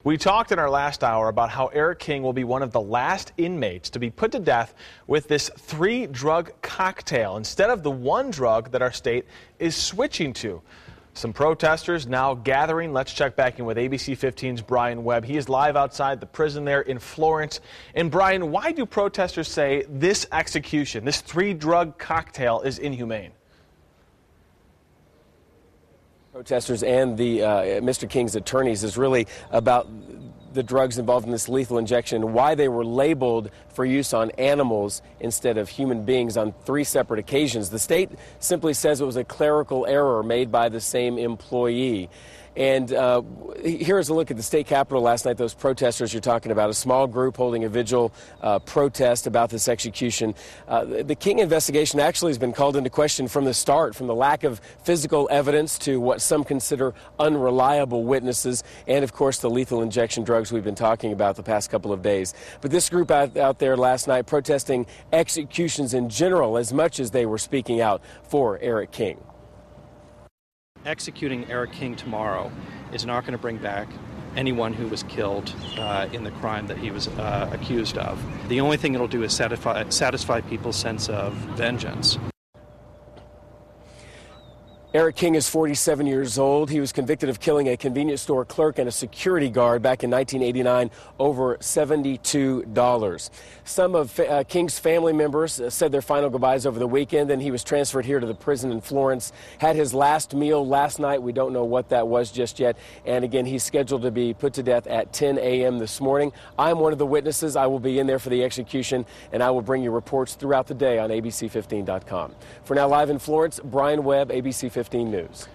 We talked in our last hour about how Eric King will be one of the last inmates to be put to death with this 3-drug cocktail instead of the 1 drug that our state is switching to. Some protesters now gathering. Let's check back in with ABC 15's Brian Webb. He is live outside the prison there in Florence. And Brian, why do protesters say this execution, this 3-drug cocktail, is inhumane? Protesters and the Mr. King's attorneys is really about the drugs involved in this lethal injection, why they were labeled for use on animals instead of human beings on 3 separate occasions. The state simply says it was a clerical error made by the same employee. And here's a look at the state capitol last night. Those protesters you're talking about, a small group holding a vigil protest about this execution. The King investigation actually has been called into question from the start, from the lack of physical evidence to what some consider unreliable witnesses, and of course the lethal injection drugs we've been talking about the past couple of days. But this group out there last night protesting executions in general as much as they were speaking out for Eric King. Executing Eric King tomorrow is not going to bring back anyone who was killed in the crime that he was accused of. The only thing it'll do is satisfy people's sense of vengeance. Eric King is 47 years old. He was convicted of killing a convenience store clerk and a security guard back in 1989 over $72. Some of King's family members said their final goodbyes over the weekend, and he was transferred here to the prison in Florence. Had his last meal last night. We don't know what that was just yet. And again, he's scheduled to be put to death at 10 a.m. this morning. I'm one of the witnesses. I will be in there for the execution, and I will bring you reports throughout the day on ABC15.com. For now, live in Florence, Brian Webb, ABC 15 News.